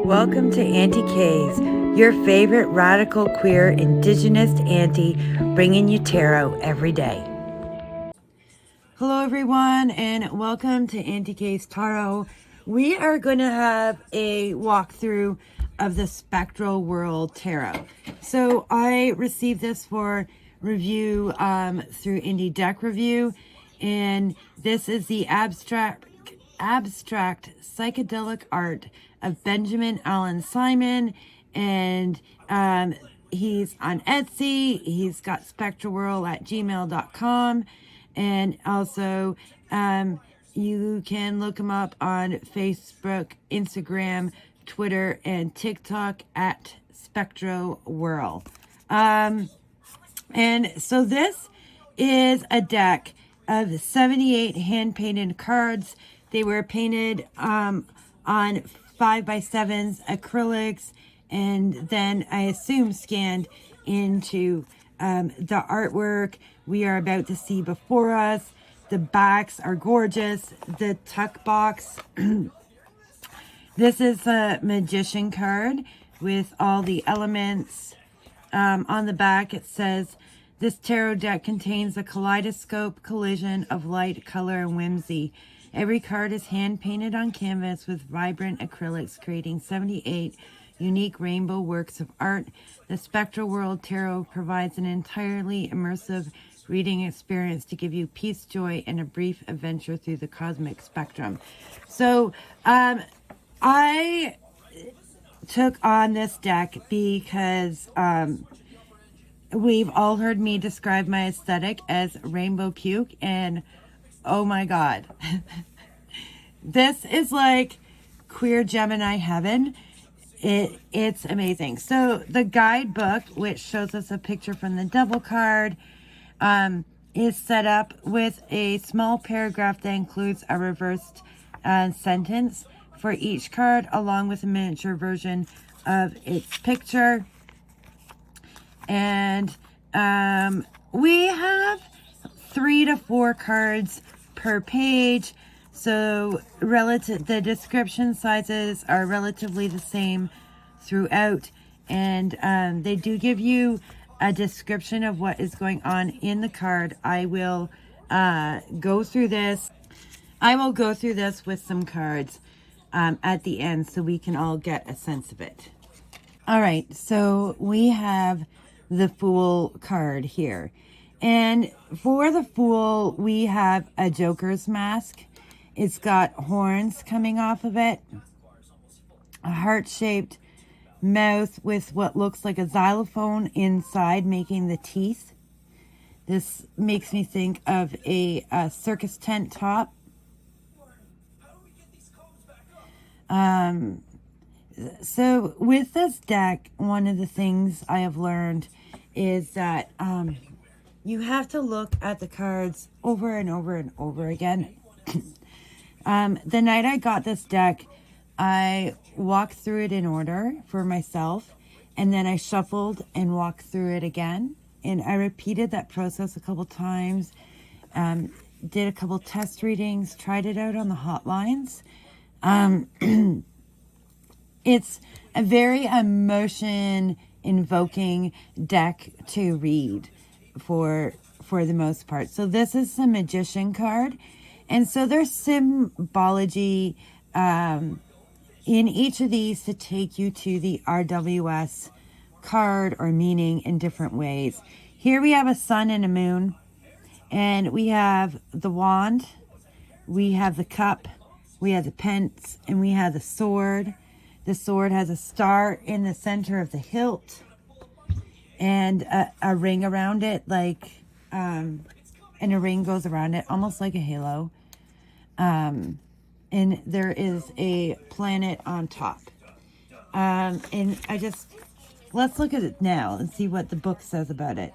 Welcome to Aunty K's, your favorite radical queer indigenous auntie, bringing you tarot every day. Hello everyone, and welcome to Aunty K's Tarot. We are going to have a walkthrough of the Spectrowhirl Tarot. So I received this for review through Indie Deck Review, and this is the abstract psychedelic art of Benjamin Allen Simon, and he's on Etsy. He's got spectrowhirl@gmail.com, and also you can look him up on Facebook, Instagram, Twitter, and TikTok at Spectrowhirl. And so this is a deck of 78 hand-painted cards. They were painted on 5x7s acrylics, and then I assume scanned into the artwork we are about to see before us. The backs are gorgeous. The tuck box. This is a magician card with all the elements. On the back it says, this tarot deck contains a kaleidoscope collision of light, color, and whimsy. Every card is hand-painted on canvas with vibrant acrylics, creating 78 unique rainbow works of art. The Spectrowhirl Tarot provides an entirely immersive reading experience to give you peace, joy, and a brief adventure through the cosmic spectrum. So, I took on this deck because we've all heard me describe my aesthetic as rainbow puke, and oh my god. This is like queer Gemini heaven. It's amazing. So the guidebook, which shows us a picture from the devil card, is set up with a small paragraph that includes a reversed sentence for each card, along with a miniature version of its picture. And we have 3 to 4 cards per page, so the description sizes are relatively the same throughout, and they do give you a description of what is going on in the card. I will go through this. I will go through this with some cards at the end so we can all get a sense of it. All right, so we have the Fool card here. And for the Fool, we have a Joker's mask. It's got horns coming off of it, a heart-shaped mouth with what looks like a xylophone inside, making the teeth. This makes me think of a circus tent top. So with this deck, one of the things I have learned is that you have to look at the cards over and over and over again. The night I got this deck, I walked through it in order for myself, and then I shuffled and walked through it again. And I repeated that process a couple times, did a couple test readings, tried it out on the hotlines. It's a very emotion-invoking deck to read for the most part. So this is a magician card. And so there's symbology in each of these to take you to the RWS card or meaning in different ways. Here we have a sun and a moon. And we have the wand. We have the cup. We have the pence. And we have the sword. The sword has a star in the center of the hilt. And a ring around it, like... and a ring goes around it, almost like a halo. And there is a planet on top. And let's look at it now and see what the book says about it.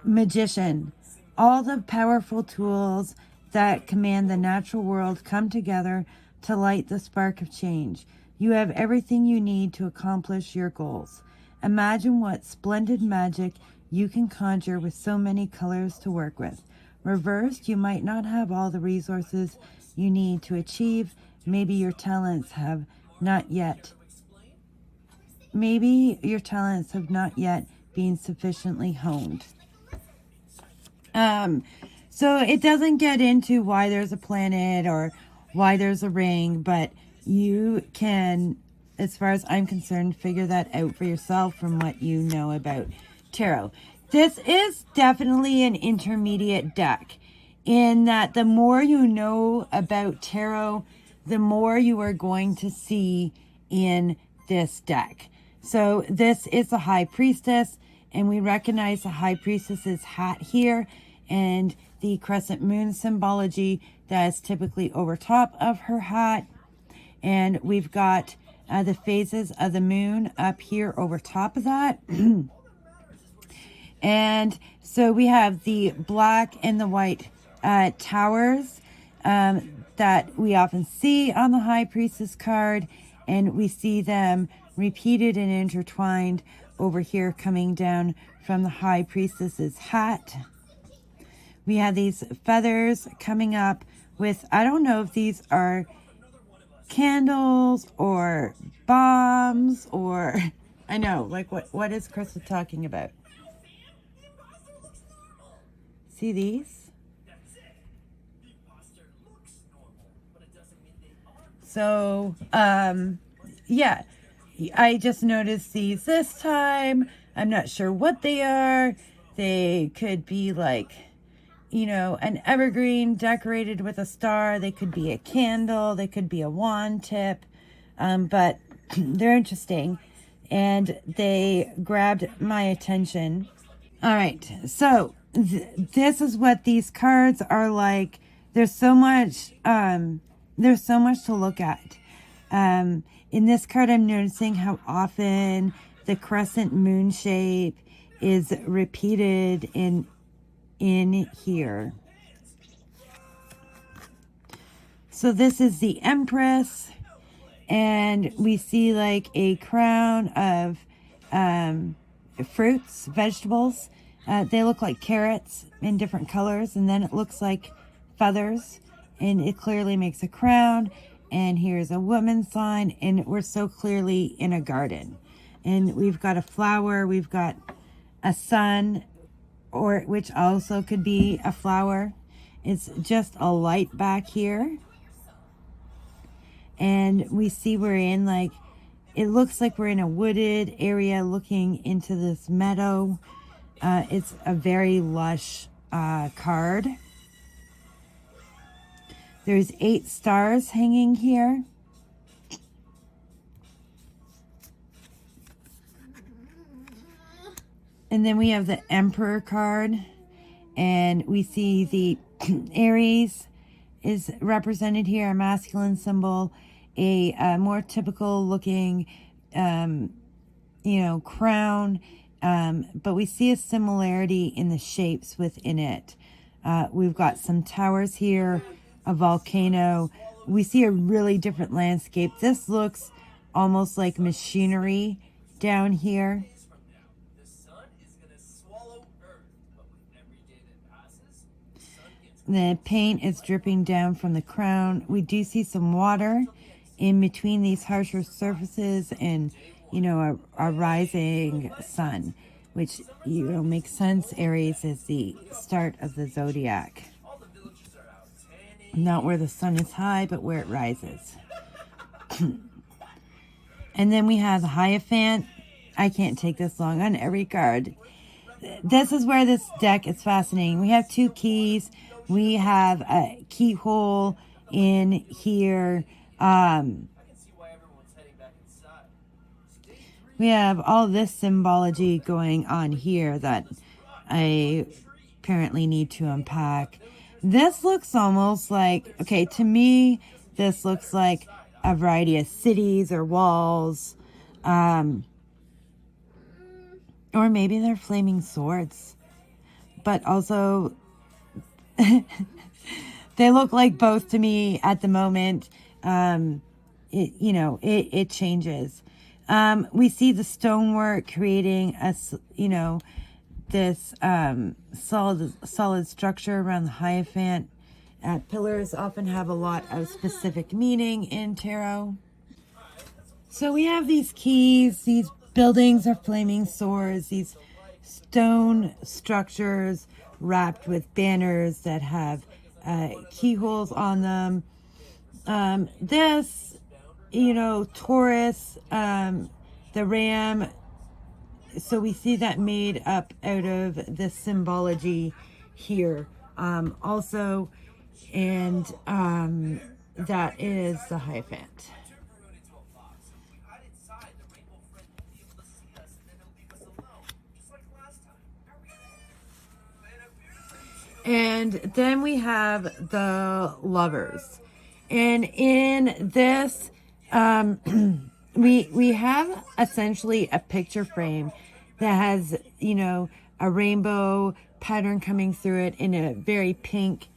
Magician. All the powerful tools that command the natural world come together to light the spark of change. You have everything you need to accomplish your goals. Imagine what splendid magic you can conjure with so many colors to work with. Reversed, you might not have all the resources you need to achieve. Maybe your talents have not yet. Maybe your talents have not yet been sufficiently honed. So it doesn't get into why there's a planet or why there's a ring, but you can, as far as I'm concerned, figure that out for yourself from what you know about tarot. This is definitely an intermediate deck in that the more you know about tarot, the more you are going to see in this deck. So this is the High Priestess, and we recognize the High Priestess's hat here and the crescent moon symbology that is typically over top of her hat. And we've got the phases of the moon up here over top of that. And so we have the black and the white towers that we often see on the High Priestess card. And we see them repeated and intertwined over here coming down from the High Priestess's hat. We have these feathers coming up with, I don't know if these are candles or bombs or, I know, like what is Krista talking about? See these? So, yeah, I just noticed these this time. I'm not sure what they are. They could be like, you know, an evergreen decorated with a star. They could be a candle. They could be a wand tip. But they're interesting. And they grabbed my attention. All right. So this is what these cards are like. There's so much to look at. In this card, I'm noticing how often the crescent moon shape is repeated in here. So this is the Empress, and we see like a crown of fruits, vegetables. They look like carrots in different colors, and then it looks like feathers, and it clearly makes a crown. And here's a woman sign, and we're so clearly in a garden. And we've got a flower, we've got a sun, or which also could be a flower. It's just a light back here. And we see we're in like, it looks like we're in a wooded area looking into this meadow. It's a very lush card. There's 8 stars hanging here. And then we have the Emperor card. And we see the Aries is represented here, a masculine symbol, a more typical looking, crown. But we see a similarity in the shapes within it. We've got some towers here, a volcano. We see a really different landscape. This looks almost like machinery down here. The paint is dripping down from the crown. We do see some water in between these harsher surfaces and, a rising sun, which, makes sense. Aries is the start of the zodiac. Not where the sun is high, but where it rises. And then we have the Hierophant. I can't take this long on every card. This is where this deck is fascinating. We have 2 keys. We have a keyhole in here. We have all this symbology going on here that I apparently need to unpack. This looks almost like, okay, to me, this looks like a variety of cities or walls. Or maybe they're flaming swords. But also, they look like both to me at the moment. It changes. We see the stonework creating this solid structure around the Hierophant. Pillars often have a lot of specific meaning in tarot. So we have these keys. These buildings are flaming swords. These stone structures wrapped with banners that have keyholes on them. This, Taurus, the ram. So we see that made up out of the symbology here. Also, and that is the Hierophant. And then we have the Lovers. And in this, we have essentially a picture frame that has, a rainbow pattern coming through it in a very pink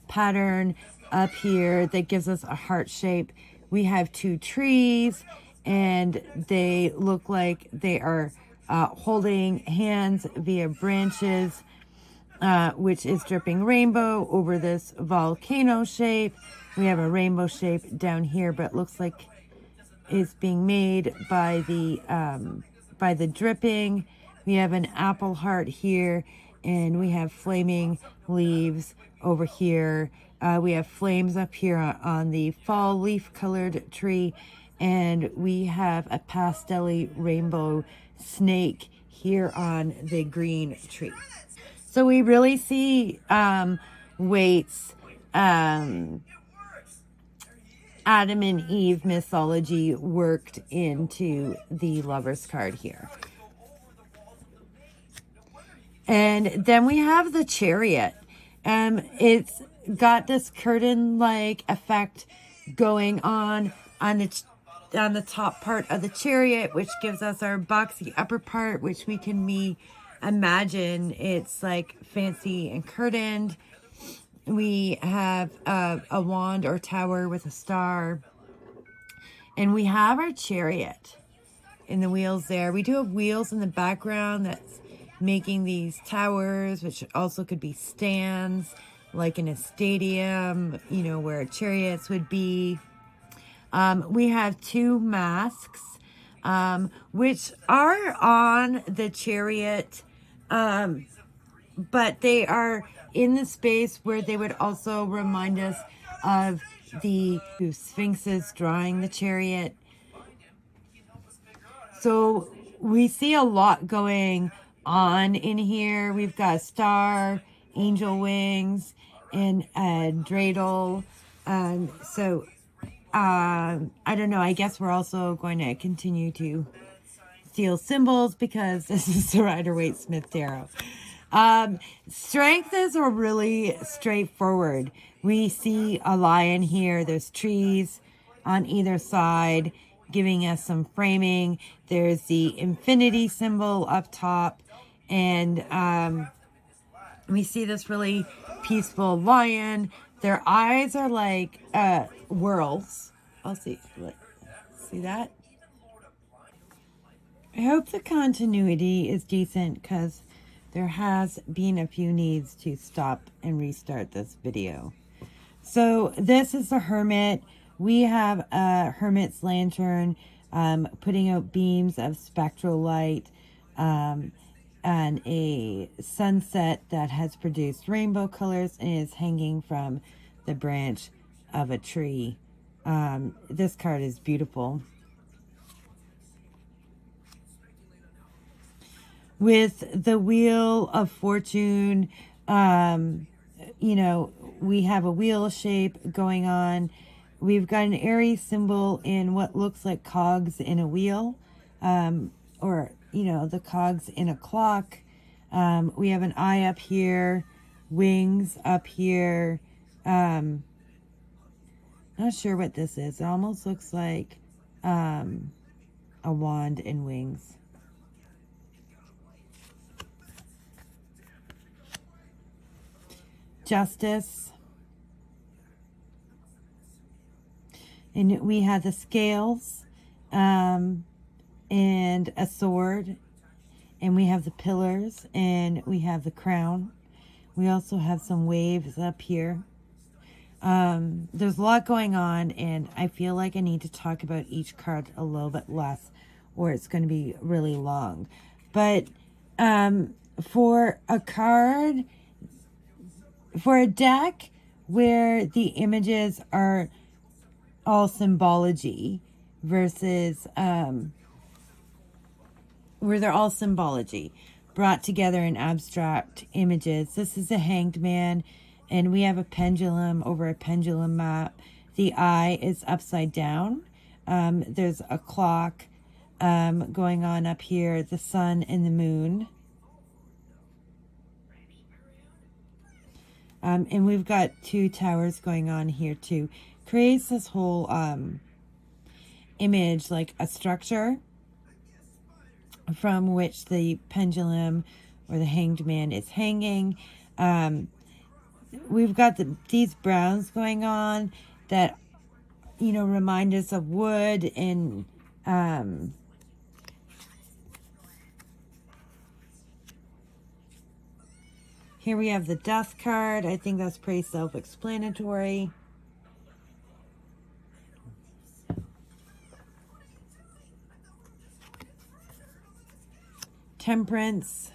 pattern up here that gives us a heart shape. We have two trees, and they look like they are holding hands via branches, which is dripping rainbow over this volcano shape. We have a rainbow shape down here, but it looks like it's being made by the dripping. We have an apple heart here, and we have flaming leaves over here. We have flames up here on the fall leaf colored tree, and we have a pastel-y rainbow snake here on the green tree. So we really see Waite's Adam and Eve mythology worked into the Lover's card here. And then we have the Chariot. It's got this curtain-like effect going on the top part of the Chariot, which gives us our boxy upper part, which we can imagine it's like fancy and curtained. We have a wand or tower with a star. And we have our Chariot in the wheels there. We do have wheels in the background that's making these towers, which also could be stands, like in a stadium, where chariots would be. We have two masks, which are on the Chariot, but they are in the space where they would also remind us of the sphinxes drawing the Chariot. So we see a lot going on in here. We've got a star, angel wings, and a dreidel. So I don't know. I guess we're also going to continue to steal symbols because this is the Rider-Waite-Smith Tarot. Strength is really straightforward. We see a lion here. There's trees on either side giving us some framing. There's the infinity symbol up top. And we see this really peaceful lion. Their eyes are like whirls. I'll see. See that? I hope the continuity is decent because there has been a few needs to stop and restart this video. So this is the Hermit. We have a Hermit's lantern putting out beams of spectral light and a sunset that has produced rainbow colors and is hanging from the branch of a tree. This card is beautiful. With the Wheel of Fortune, we have a wheel shape going on. We've got an Aries symbol in what looks like cogs in a wheel, or, the cogs in a clock. We have an eye up here, wings up here. Not sure what this is. It almost looks like a wand and wings. Justice. And we have the scales and a sword. And we have the pillars and we have the crown. We also have some waves up here. There's a lot going on, and I feel like I need to talk about each card a little bit less, or it's going to be really long. But for a card, for a deck where the images are all symbology versus where they're all symbology brought together in abstract images. This is a hanged man, and we have a pendulum over a pendulum map. The eye is upside down. There's a clock going on up here, the sun and the moon. And we've got two towers going on here too. Creates this whole image, like a structure from which the pendulum or the hanged man is hanging. We've got these browns going on that, you know, remind us of wood. And here we have the death card. I think that's pretty self-explanatory. Temperance.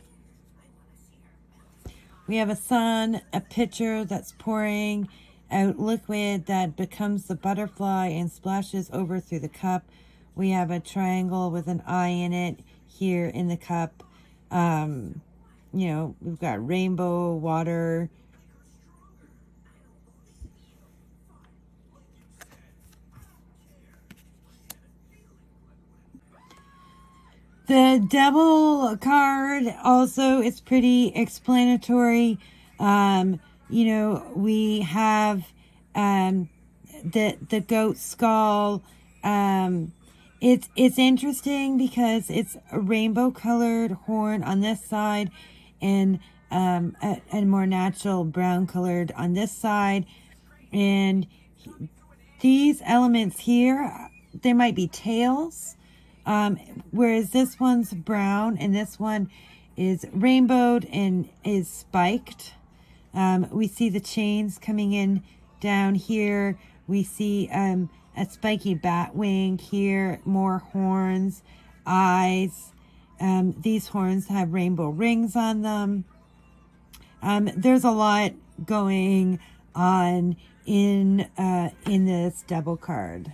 We have a sun, a pitcher that's pouring out liquid that becomes the butterfly and splashes over through the cup. We have a triangle with an eye in it here in the cup. You know, we've got rainbow, water. The devil card also is pretty explanatory. You know, we have the goat skull. It's interesting because it's a rainbow colored horn on this side and a more natural brown colored on this side. And these elements here, they might be tails. Whereas this one's brown and this one is rainbowed and is spiked. We see the chains coming in down here. We see a spiky bat wing here, more horns, eyes. These horns have rainbow rings on them. There's a lot going on in this devil card.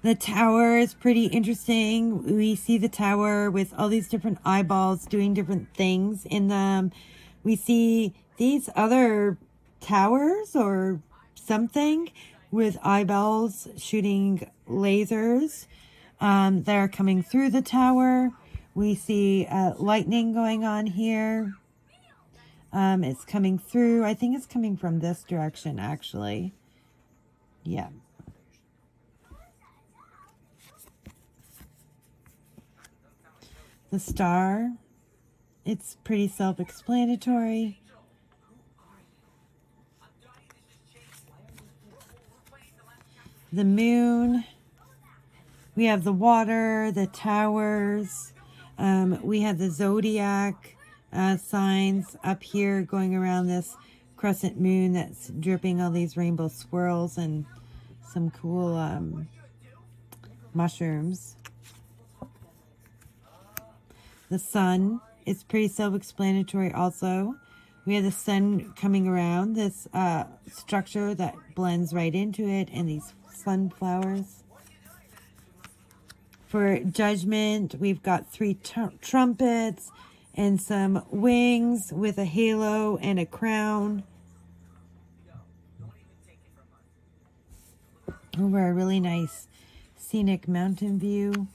The tower is pretty interesting. We see the tower with all these different eyeballs doing different things in them. We see these other towers or something with eyeballs shooting lasers that are coming through the tower. We see lightning going on here. It's coming through. I think it's coming from this direction, actually. Yeah. The star, it's pretty self-explanatory. The moon, we have the water, the towers, we have the zodiac signs up here going around this crescent moon that's dripping all these rainbow swirls and some cool mushrooms. The sun is pretty self-explanatory also. We have the sun coming around this structure that blends right into it, and these sunflowers. For judgment, we've got 3 trumpets and some wings with a halo and a crown over a really nice scenic mountain view.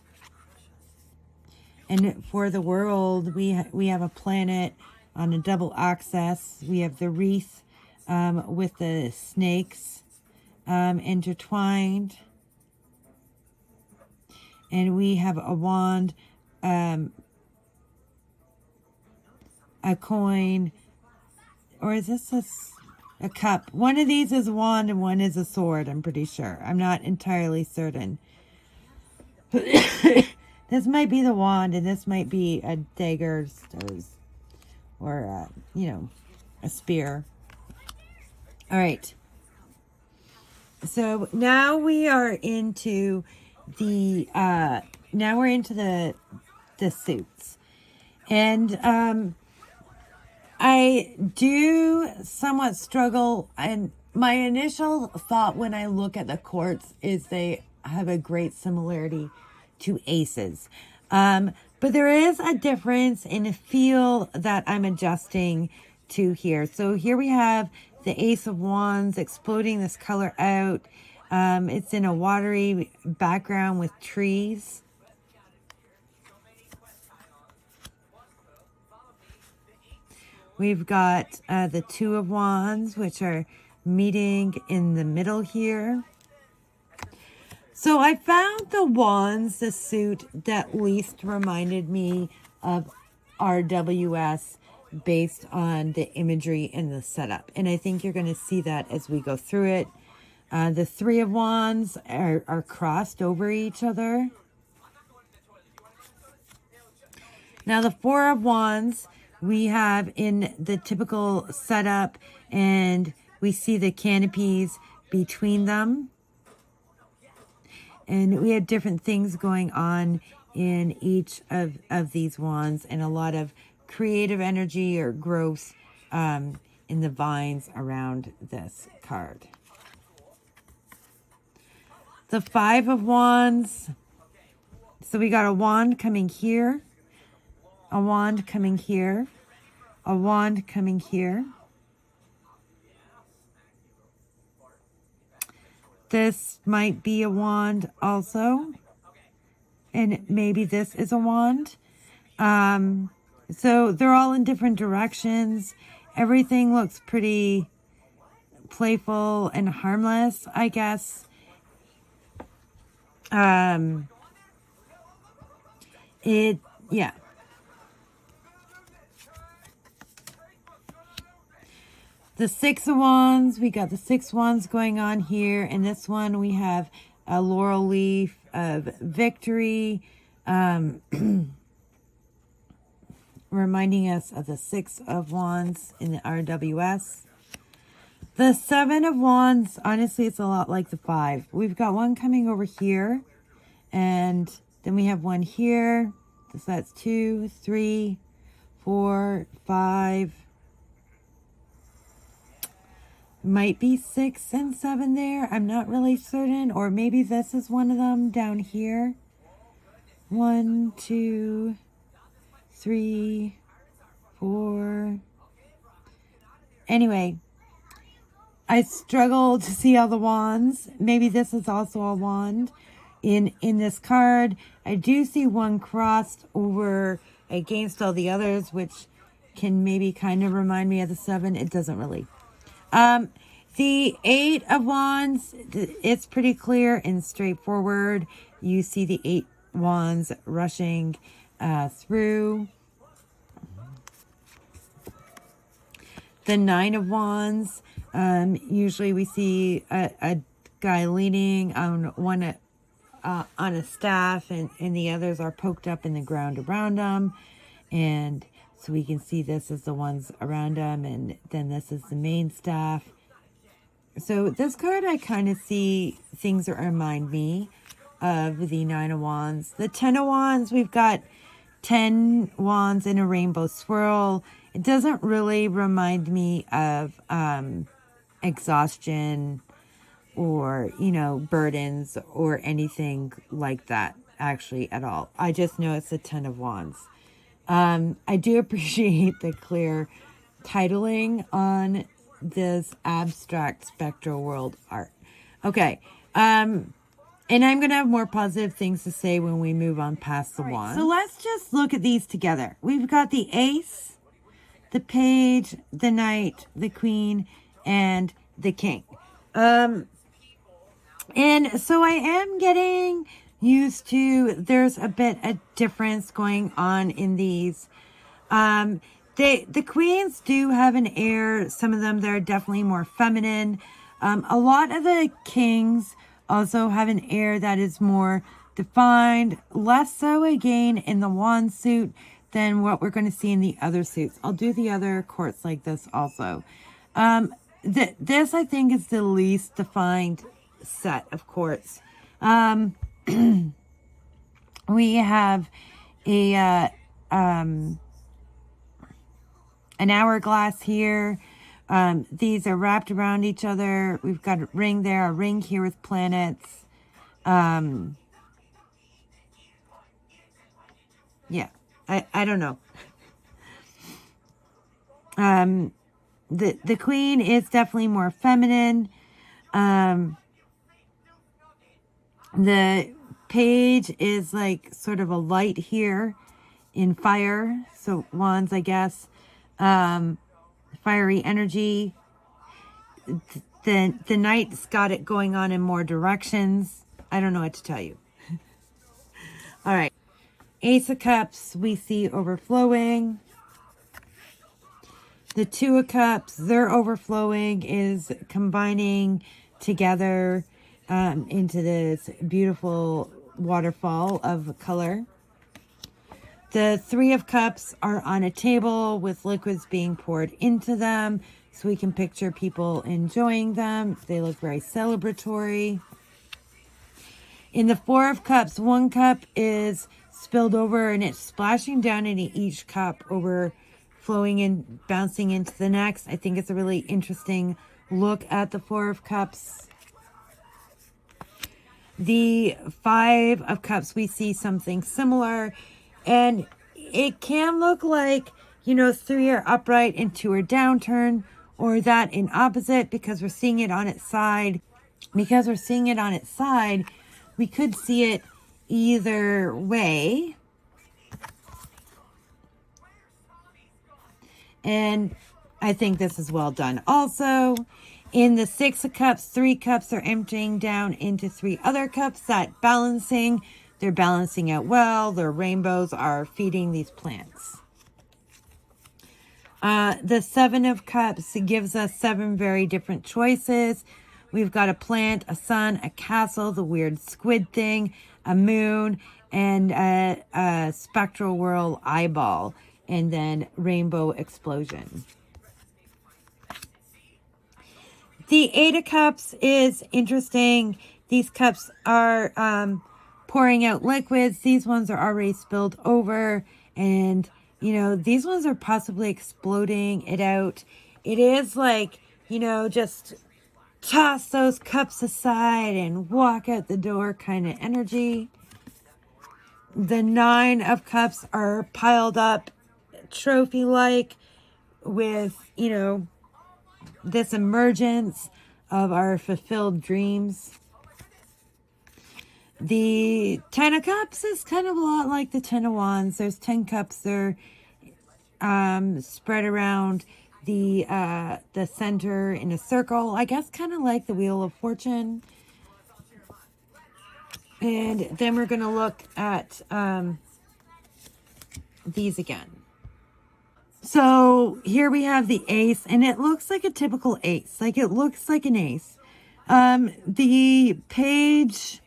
And for the world, we have a planet on a double axis. We have the wreath with the snakes intertwined. And we have a wand, a coin, or is this a cup? One of these is a wand and one is a sword, I'm pretty sure. I'm not entirely certain. This might be the wand, and this might be a dagger, or, you know, a spear. All right. So now we are into the, the suits. And, I do somewhat struggle, and my initial thought when I look at the courts is they have a great similarity to aces. But there is a difference in the feel that I'm adjusting to here. So here we have the Ace of Wands exploding this color out. It's in a watery background with trees. We've got the Two of Wands, which are meeting in the middle here. So I found the Wands, the suit that least reminded me of RWS based on the imagery and the setup. And I think you're going to see that as we go through it. The Three of Wands are crossed over each other. Now the Four of Wands we have in the typical setup, and we see the canopies between them. And we have different things going on in each of these wands, and a lot of creative energy or growth in the vines around this card. The Five of Wands. So we got a wand coming here, a wand coming here, a wand coming here. This might be a wand also. And maybe this is a wand. So they're all in different directions. Everything looks pretty playful and harmless, I guess. Yeah. The Six of Wands, we got the Six Wands going on here. And this one we have a laurel leaf of victory, reminding us of the Six of Wands in the RWS. The Seven of Wands, honestly, it's a lot like the Five. We've got one coming over here, and then we have one here. So that's 2, 3, 4, 5. Might be 6 and 7 there. I'm not really certain. Or maybe this is one of them down here. 1, 2, 3, 4. Anyway, I struggle to see all the wands. Maybe this is also a wand in this card. I do see one crossed over against all the others, which can maybe kind of remind me of the 7. It doesn't really. The Eight of Wands, it's pretty clear and straightforward. You see the 8 wands rushing through. The Nine of Wands, usually we see a guy leaning on one on a staff, and the others are poked up in the ground around them. And so we can see this is the ones around them, and then this is the main staff. So this card, I kind of see things that remind me of the Nine of Wands. The Ten of Wands, we've got 10 wands in a rainbow swirl. It doesn't really remind me of exhaustion or, burdens or anything like that, actually, at all. I just know it's the 10 of Wands. I do appreciate the clear titling on this abstract spectral world art. Okay. And I'm going to have more positive things to say when we move on past the wand. So let's just look at these together. We've got the Ace, the Page, the Knight, the Queen, and the King. And so I am getting used to, there's a bit of difference going on in these. The queens do have an air, some of them, they're definitely more feminine. A lot of the kings also have an air that is more defined, less so again in the wand suit than what we're going to see in the other suits. I'll do the other quartz like this also. This I think is the least defined set of quartz. We have a an hourglass here. These are wrapped around each other. We've got a ring there, a ring here with planets. Yeah, I don't know. The queen is definitely more feminine. The page is like sort of a light here in fire. So wands, I guess. Fiery energy. The knight's got it going on in more directions. I don't know what to tell you. All right. Ace of Cups, we see overflowing. The Two of Cups, their overflowing is combining together into this beautiful waterfall of color. The Three of Cups are on a table with liquids being poured into them, so we can picture people enjoying them. They look very celebratory. In the Four of Cups, one cup is spilled over and it's splashing down into each cup, overflowing and bouncing into the next. I think it's a really interesting look at the Four of Cups. The Five of Cups, we see something similar, and it can look like, you know, three are upright and two are downturned, or that in opposite, because we're seeing it on its side. Because we're seeing it on its side, we could see it either way. And I think this is well done. Also, in the Six of Cups, three cups are emptying down into three other cups. That balancing, they're balancing out well. Their rainbows are feeding these plants. The Seven of Cups gives us seven very different choices. We've got a plant, a sun, a castle, the weird squid thing, a moon, and a Spectrowhirl eyeball, and then rainbow explosion. The Eight of Cups is interesting. These cups are pouring out liquids. These ones are already spilled over, and you know, these ones are possibly exploding it out. It is like, you know, just toss those cups aside and walk out the door kind of energy. The Nine of Cups are piled up trophy-like with, you know, this emergence of our fulfilled dreams. The Ten of Cups is kind of a lot like the Ten of Wands. There's 10 cups. They're spread around the center in a circle. I guess kind of like the Wheel of Fortune. And then we're going to look at these again. So here we have the ace, and it looks like a typical ace. Like it looks like an ace. The page,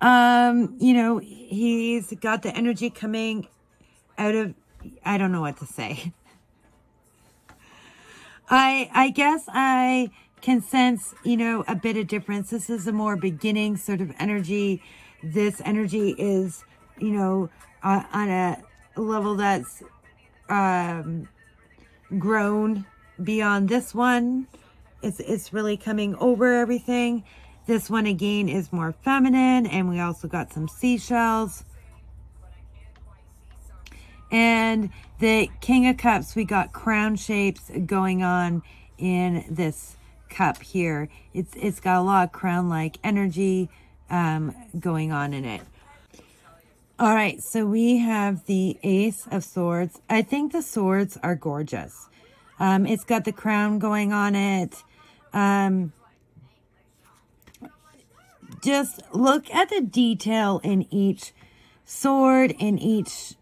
you know, he's got the energy coming out of, I don't know what to say. I guess I can sense, you know, a bit of difference. This is a more beginning sort of energy. This energy is, you know, on a level that's grown beyond this one. It's really coming over everything. This one again is more feminine, and we also got some seashells. And the King of Cups, we got crown shapes going on in this cup here. It's got a lot of crown-like energy going on in it. All right, so we have the Ace of Swords. I think the swords are gorgeous. It's got the crown going on it. Just look at the detail in each sword, in each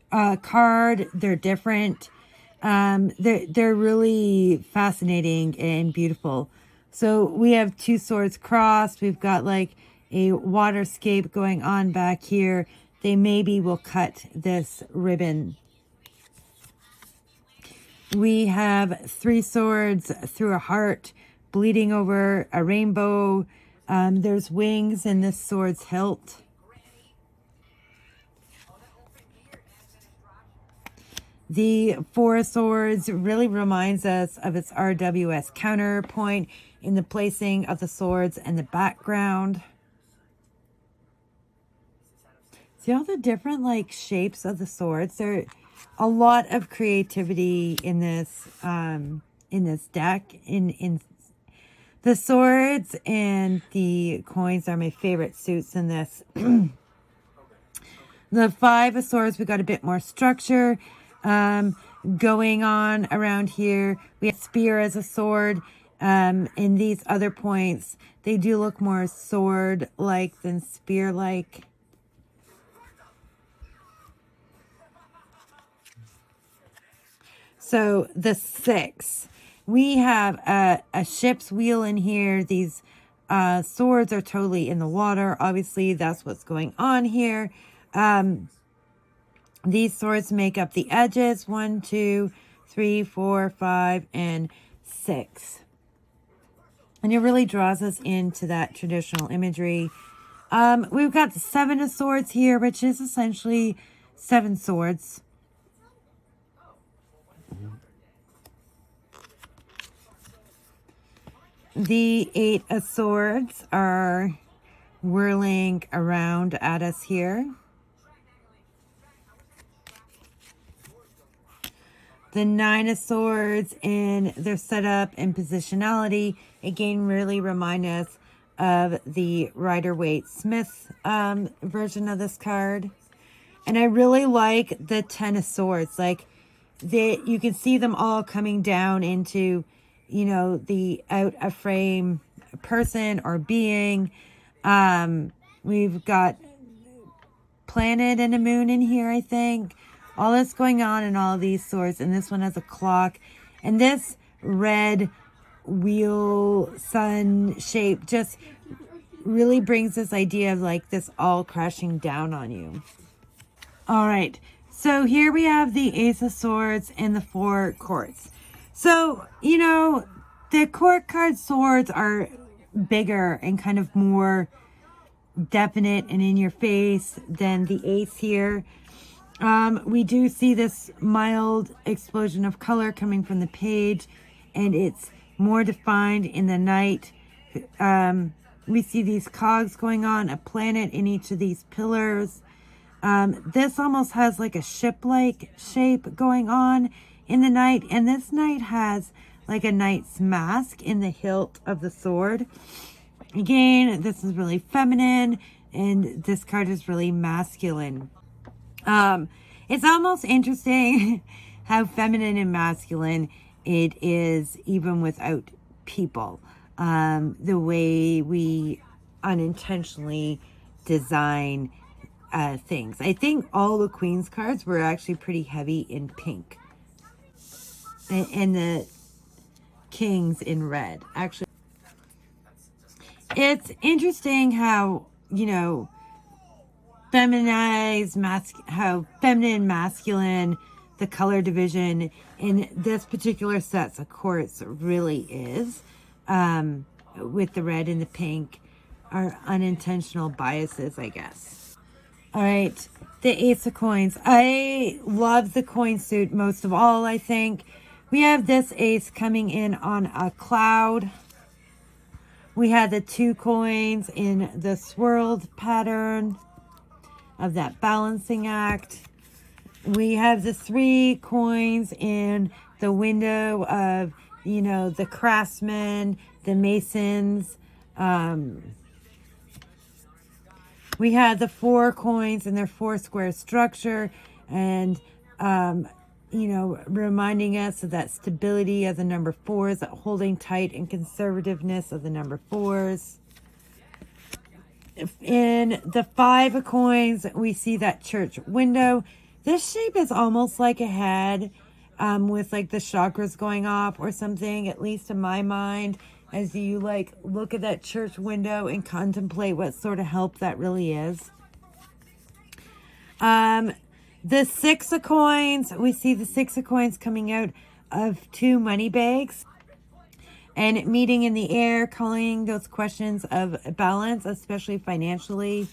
card. They're different. They're really fascinating and beautiful. So we have two swords crossed. We've got like a waterscape going on back here, they maybe will cut this ribbon. We have 3 swords through a heart, bleeding over a rainbow. There's wings in this sword's hilt. The 4 of Swords really reminds us of its RWS counterpoint in the placing of the swords and the background. See all the different like shapes of the swords? There a lot of creativity in this deck. In the swords and the coins are my favorite suits in this. The 5 of Swords, we got a bit more structure going on around here. We have spear as a sword. In these other points, they do look more sword-like than spear-like. So the 6, we have a ship's wheel in here. These swords are totally in the water. Obviously, that's what's going on here. These swords make up the edges. 1, 2, 3, 4, 5, and 6. And it really draws us into that traditional imagery. We've got the 7 of Swords here, which is essentially 7 swords. The 8 of Swords are whirling around at us here. The 9 of Swords and their setup and positionality, again, really remind us of the Rider-Waite-Smith version of this card. And I really like the 10 of Swords. Like, you can see them all coming down into, you know, the out-of-frame person or being. We've got planet and a moon in here, I think. All that's going on in all of these swords. And this one has a clock. And this red wheel sun shape just really brings this idea of like this all crashing down on you. All right. So here we have the Ace of Swords and the 4 courts. So, you know, the court card swords are bigger and kind of more definite and in your face than the ace here. We do see this mild explosion of color coming from the page, and it's more defined in the night. We see these cogs going on, a planet in each of these pillars. This almost has like a ship-like shape going on in the night, and this knight has like a knight's mask in the hilt of the sword. Again, this is really feminine, and this card is really masculine. It's almost interesting how feminine and masculine it is even without people. The way we unintentionally design things. I think all the Queen's cards were actually pretty heavy in pink. And the Kings in red. Actually, it's interesting how, you know, how feminine, masculine, the color division in this particular set of courts really is. With the red and the pink are unintentional biases, I guess. All right, the Ace of Coins. I love the coin suit most of all, I think. We have this ace coming in on a cloud. We have the 2 coins in the swirled pattern of that balancing act. We have the 3 coins in the window of, you know, the craftsmen, the masons. We have the 4 coins in their 4 square structure, and you know, reminding us of that stability of the number 4s, that holding tight and conservativeness of the number 4s. In the 5 of coins, we see that church window. This shape is almost like a head with like the chakras going off or something, at least in my mind. as you like look at that church window and contemplate what sort of help that really is. The Six of Coins, we see the Six of Coins coming out of two money bags and meeting in the air, calling those questions of balance, especially financially.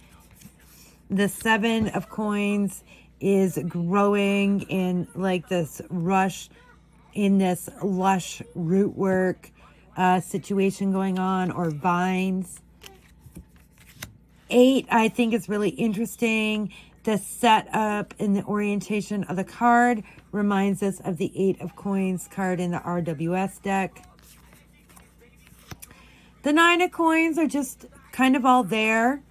The Seven of Coins is growing in like this rush, in this lush root work situation going on, or vines. 8, I think, is really interesting. The setup and the orientation of the card reminds us of the 8 of Coins card in the RWS deck. The 9 of Coins are just kind of all there.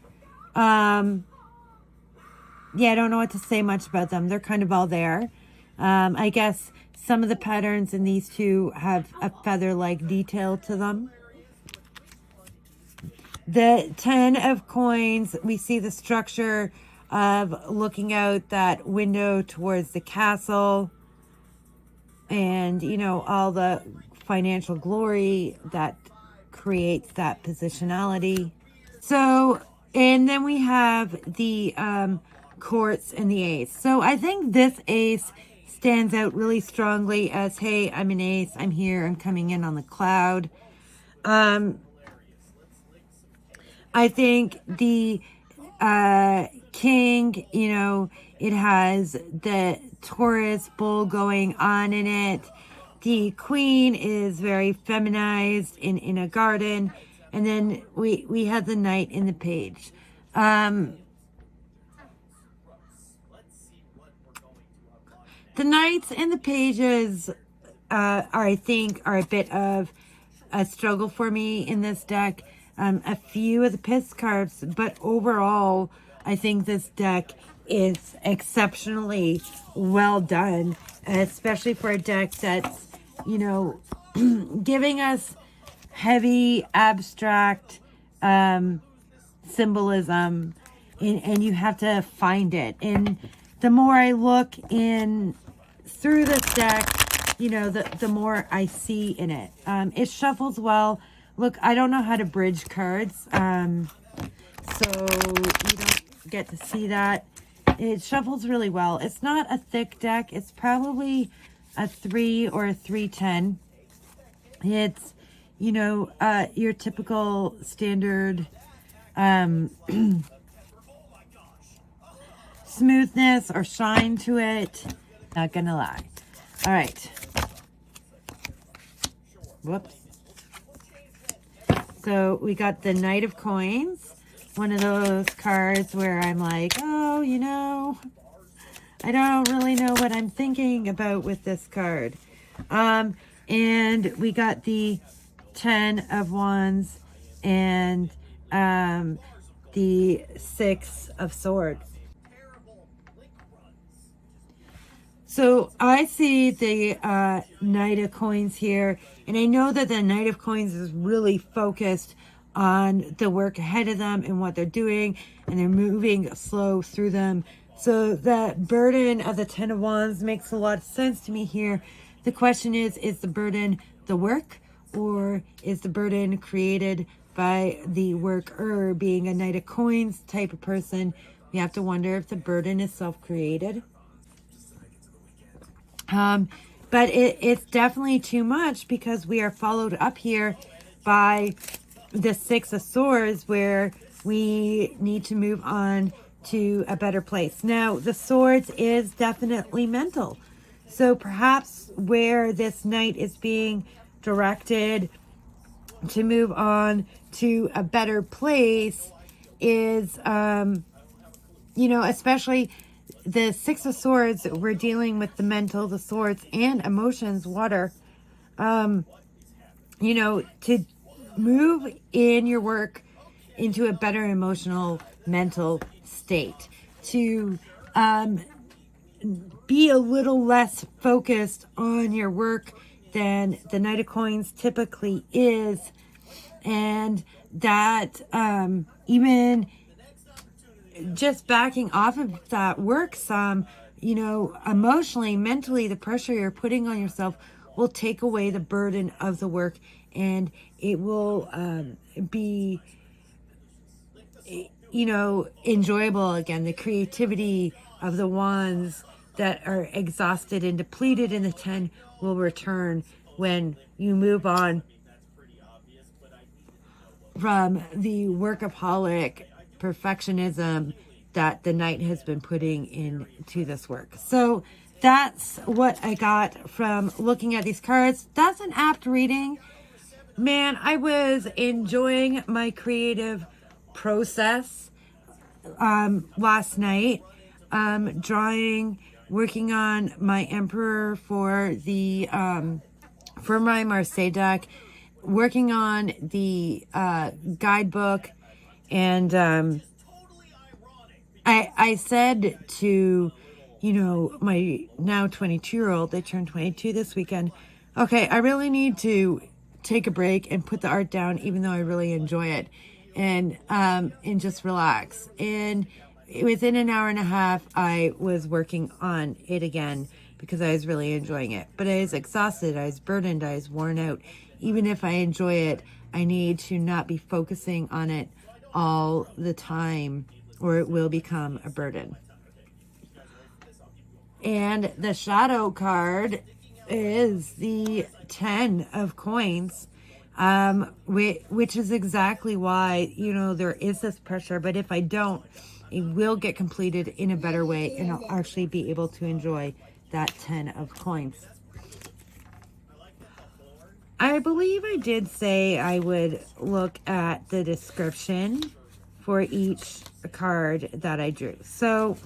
Yeah, I don't know what to say much about them. They're kind of all there. I guess some of the patterns in these two have a feather-like detail to them. The 10 of Coins, we see the structure of looking out that window towards the castle and, you know, all the financial glory that creates that positionality. So, and then we have the Courts and the Ace. So I think this Ace stands out really strongly as, hey, I'm an ace, I'm here, I'm coming in on the cloud. I think the King, you know, it has the Taurus bull going on in it. The Queen is very feminized in a garden. And then we have the Knight in the Page. The Knights and the Pages I think are a bit of a struggle for me in this deck. A few of the piss cards, but overall, I think this deck is exceptionally well done, especially for a deck that's, you know, giving us heavy abstract symbolism, and you have to find it. And the more I look in through this deck, you know, the more I see in it. It shuffles well. Look, I don't know how to bridge cards, so you don't get to see that. It shuffles really well. It's not a thick deck. It's probably a 3 or a 310. It's, you know, your typical standard smoothness or shine to it. Not gonna lie. All right. Whoops. So we got the Knight of Coins, one of those cards where I'm like, oh, you know, I don't really know what I'm thinking about with this card. And we got the 10 of Wands and the 6 of Swords. So I see the Knight of Coins here, and I know that the Knight of Coins is really focused on the work ahead of them and what they're doing, and they're moving slow through them. So the burden of the 10 of Wands makes a lot of sense to me here. The question is the burden the work, or is the burden created by the worker? Being a Knight of Coins type of person, we have to wonder if the burden is self-created. But it's definitely too much, because we are followed up here by the 6 of Swords, where we need to move on to a better place. Now, the Swords is definitely mental. So perhaps where this Knight is being directed to move on to a better place is, you know, especially the 6 of Swords, we're dealing with the mental, the swords, and emotions, water. You know, to move in your work into a better emotional, mental state. To be a little less focused on your work than the Knight of Coins typically is. And that even just backing off of that work some, you know, emotionally, mentally, the pressure you're putting on yourself will take away the burden of the work, and it will be, you know, enjoyable again. The creativity of the wands that are exhausted and depleted in the 10 will return when you move on from the workaholic perfectionism that the Knight has been putting into this work. So that's what I got from looking at these cards. That's an apt reading. Man, I was enjoying my creative process last night, drawing, working on my Emperor for the for my Marseille deck, working on the guidebook, and I said to, you know, my now 22-year-old, they turned 22 this weekend, okay, I really need to take a break and put the art down, even though I really enjoy it, and just relax. And within an hour and a half, I was working on it again because I was really enjoying it. But I was exhausted, I was burdened, I was worn out. Even if I enjoy it, I need to not be focusing on it all the time, or it will become a burden. And the shadow card is the 10 of coins, which is exactly why, you know, there is this pressure. But if I don't, it will get completed in a better way, and I'll actually be able to enjoy that 10 of coins. I believe I did say I would look at the description for each card that I drew. So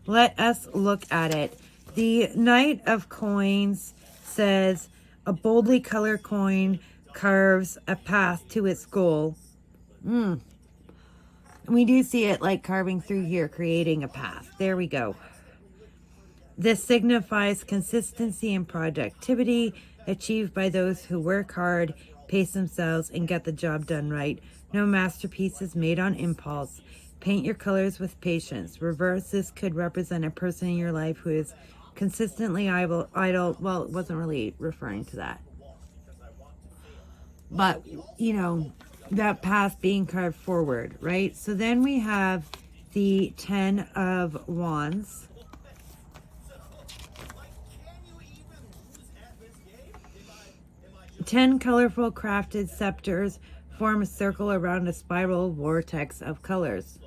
let us look at it. The Knight of Coins says, a boldly colored coin carves a path to its goal. We do see it like carving through here, creating a path. There we go. This signifies consistency and productivity achieved by those who work hard, pace themselves, and get the job done right. No masterpiece is made on impulse. Paint your colors with patience. Reverse, this could represent a person in your life who is consistently idle. Well, it wasn't really referring to that. But, you know, that path being carved forward, right? So then we have the 10 of Wands. Ten colorful crafted scepters form a circle around a spiral vortex of colors.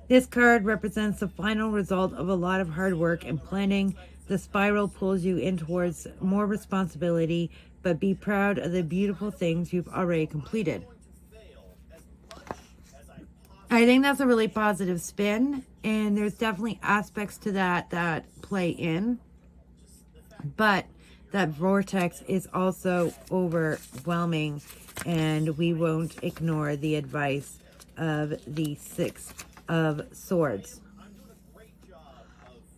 This card represents the final result of a lot of hard work and planning. The spiral pulls you in towards more responsibility, but be proud of the beautiful things you've already completed. I think that's a really positive spin, and there's definitely aspects to that play in, but that vortex is also overwhelming, and we won't ignore the advice of the 6 of Swords.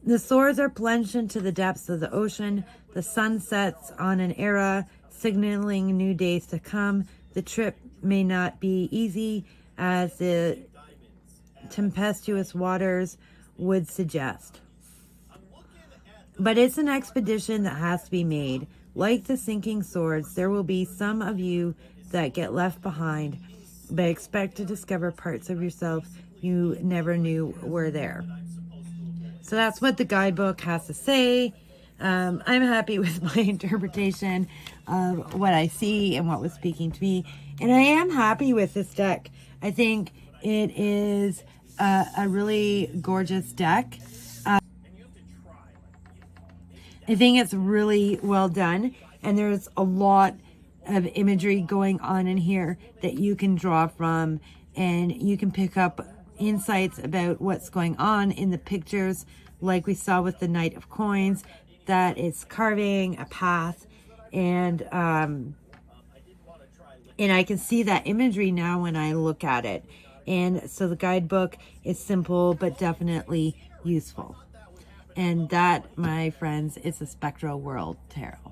The swords are plunged into the depths of the ocean. The sun sets on an era, signaling new days to come. The trip may not be easy, as the tempestuous waters would suggest. But it's an expedition that has to be made. Like the sinking swords, there will be some of you that get left behind, but expect to discover parts of yourself you never knew were there. So that's what the guidebook has to say. I'm happy with my interpretation of what I see and what was speaking to me. And I am happy with this deck. I think it is a really gorgeous deck. I think it's really well done, and there's a lot of imagery going on in here that you can draw from, and you can pick up insights about what's going on in the pictures, like we saw with the Knight of Coins, that it's carving a path, and I can see that imagery now when I look at it. And so the guidebook is simple but definitely useful. And that, my friends, is the Spectrowhirl Tarot.